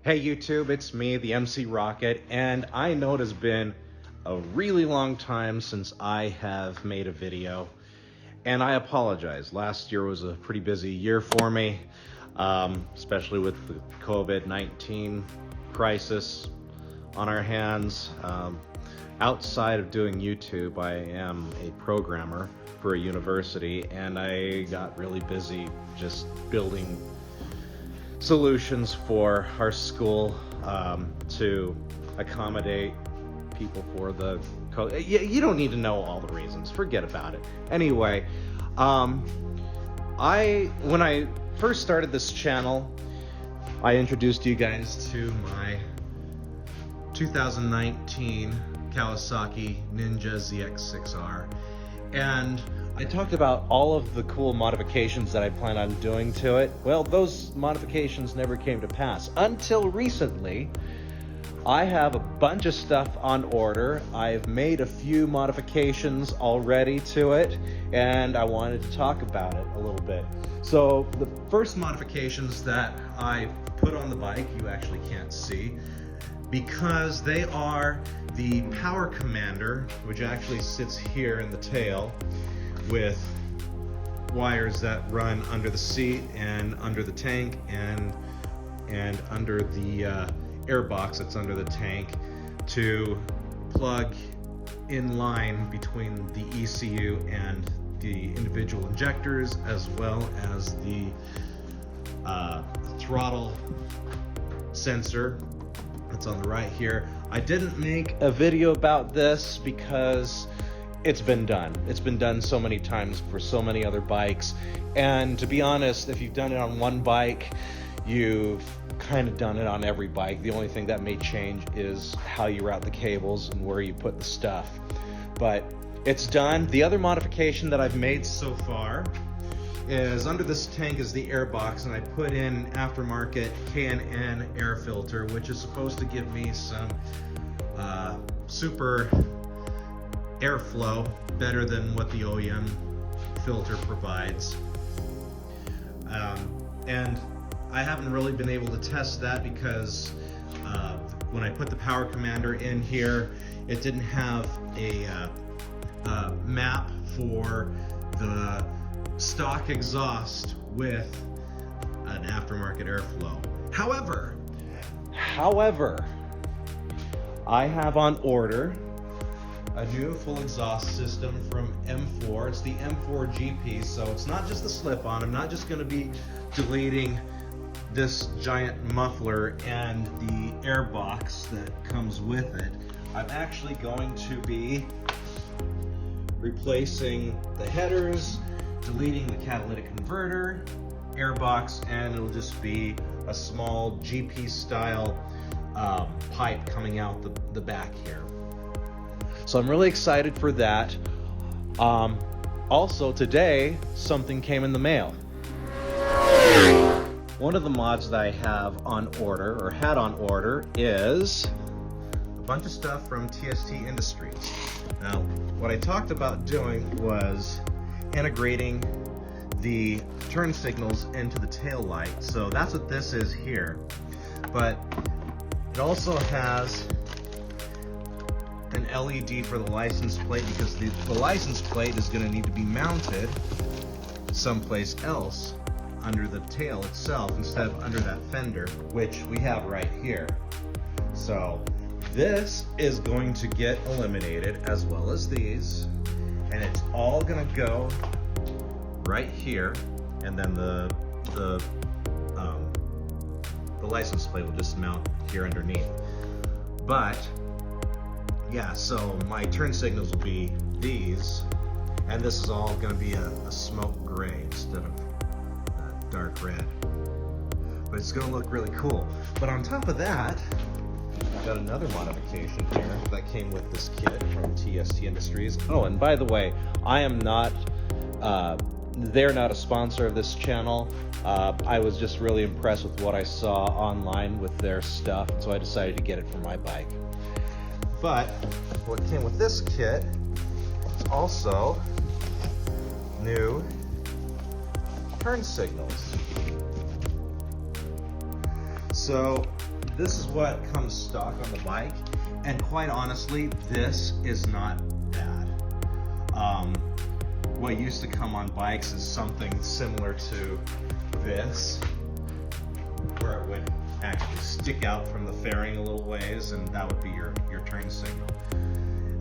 Hey YouTube, it's me, the MC Rockett, and I know it has been a really long time since I have made a video, and I apologize. Last year was a pretty busy year for me, especially with the COVID-19 crisis on our hands. Outside of doing YouTube, I am a programmer for a university, and I got really busy just building solutions for our school to accommodate people for the COVID. You don't need to know all the reasons, forget about it. Anyway, when I first started this channel, I introduced you guys to my 2019 Kawasaki Ninja ZX-6R, and I talked about all of the cool modifications that I plan on doing to it. Well, those modifications never came to pass until recently. I have a bunch of stuff on order. I've made a few modifications already to it, and I wanted to talk about it a little bit. So the first modifications that I put on the bike, you actually can't see, because they are the power commander, which actually sits here in the tail, with wires that run under the seat and under the tank and under the air box that's under the tank to plug in line between the ECU and the individual injectors, as well as the throttle sensor that's on the right here. I didn't make a video about this because it's been done. It's been done so many times for so many other bikes, and to be honest, if you've done it on one bike, you've kind of done it on every bike. The only thing that may change is how you route the cables and where you put the stuff, but it's done. The other modification that I've made so far is under this tank is the air box, and I put in aftermarket K&N air filter, which is supposed to give me some super airflow, better than what the OEM filter provides. And I haven't really been able to test that because when I put the power commander in here, it didn't have a map for the stock exhaust with an aftermarket airflow. However, I have on order a new full exhaust system from M4. It's the M4 GP, so it's not just the slip-on. I'm not just going to be deleting this giant muffler and the air box that comes with it. I'm actually going to be replacing the headers, deleting the catalytic converter, air box, and it'll just be a small GP style pipe coming out the back here. So I'm really excited for that. Also today, something came in the mail. One of the mods that I have on order, or had on order, is a bunch of stuff from TST Industries. Now, what I talked about doing was integrating the turn signals into the tail light. So that's what this is here. But it also has an LED for the license plate, because the license plate is going to need to be mounted someplace else under the tail itself instead of under that fender, which we have right here. So this is going to get eliminated, as well as these, and it's all going to go right here, and then the license plate will just mount here underneath. But yeah, so my turn signals will be these, and this is all going to be a smoke gray instead of dark red. But it's going to look really cool. But on top of that, I've got another modification here that came with this kit from TST Industries. Oh, and by the way, I am not, they're not a sponsor of this channel. I was just really impressed with what I saw online with their stuff, so I decided to get it for my bike. But what came with this kit is also new turn signals. So this is what comes stock on the bike, and quite honestly, this is not bad. What used to come on bikes is something similar to this, where it would actually stick out from the fairing a little ways, and that would be your turn signal.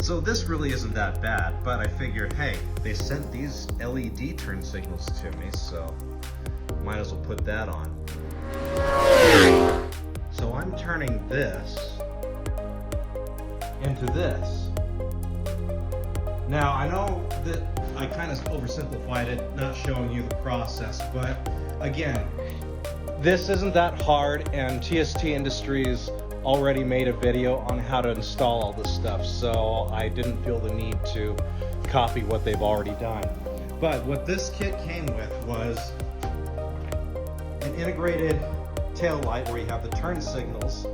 So this really isn't that bad, but I figured, hey, they sent these LED turn signals to me, so might as well put that on. So I'm turning this into this. Now I know that I kind of oversimplified it, not showing you the process, but again, this isn't that hard, and TST Industries already made a video on how to install all this stuff, so I didn't feel the need to copy what they've already done. But what this kit came with was an integrated tail light where you have the turn signals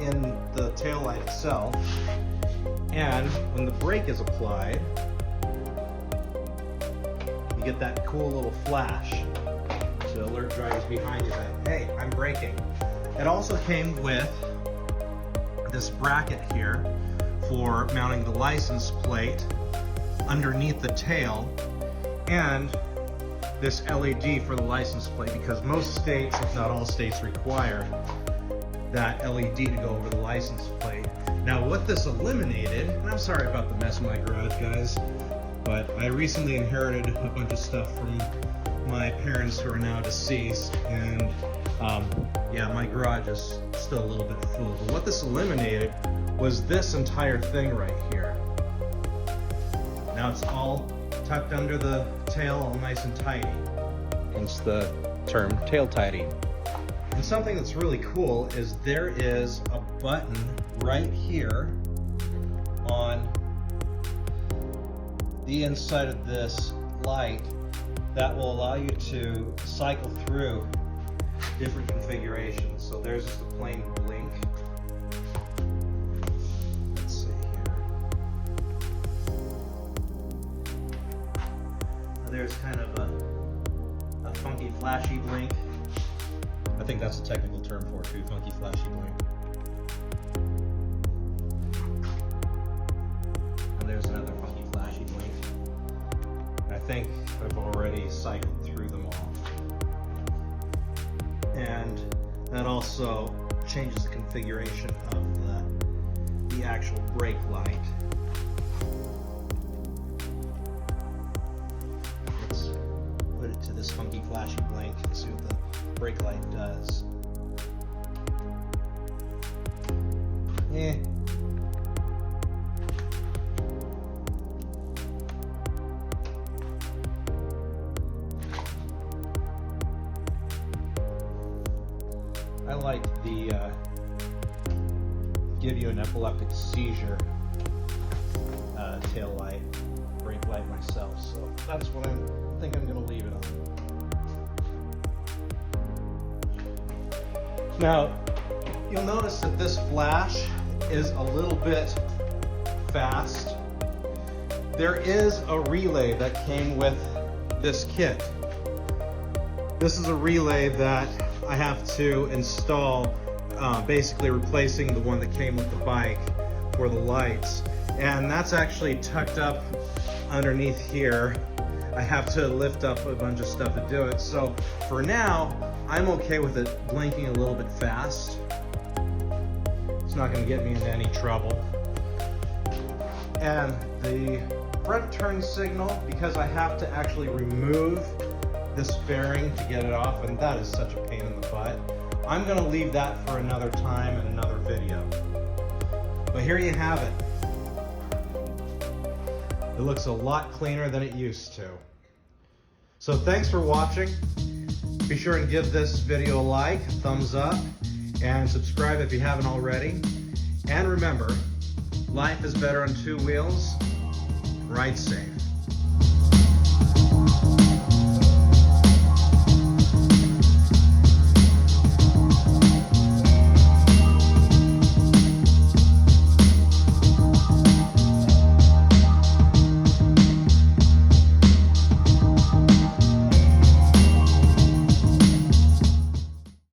in the tail light itself, and when the brake is applied, you get that cool little flash to alert drivers behind you that, hey, I'm braking. It also came with this bracket here for mounting the license plate underneath the tail, and this LED for the license plate, because most states, if not all states, require that LED to go over the license plate. Now what this eliminated, and I'm sorry about the mess in my garage, guys, but I recently inherited a bunch of stuff from my parents who are now deceased, and yeah, my garage is still a little bit full. But what this eliminated was this entire thing right here. Now it's all tucked under the tail, all nice and tidy. Hence the term tail tidy. And something that's really cool is there is a button right here on the inside of this light that will allow you to cycle through different configurations. So there's just a plain blink. Let's see here. There's kind of a funky flashy blink. I think that's a technical term for it too, funky flashy blink. And there's another funky flashy blink. I think I've already cycled through them all. And that also changes the configuration of the actual brake light. Let's put it to this funky flashy blink and see what the brake light does. I like the give you an epileptic seizure tail light, brake light myself, so that's what I think I'm going to leave it on. Now, you'll notice that this flash is a little bit fast. There is a relay that came with this kit. This is a relay that I have to install, basically replacing the one that came with the bike for the lights, and that's actually tucked up underneath here. I have to lift up a bunch of stuff to do it, so for now I'm okay with it blinking a little bit fast. It's not going to get me into any trouble. And the front turn signal, because I have to actually remove this fairing to get it off, and that is such a pain in the butt, I'm going to leave that for another time and another video. But here you have it. It looks a lot cleaner than it used to. So thanks for watching. Be sure and give this video a like, a thumbs up, and subscribe if you haven't already. And remember, life is better on two wheels. Ride safe.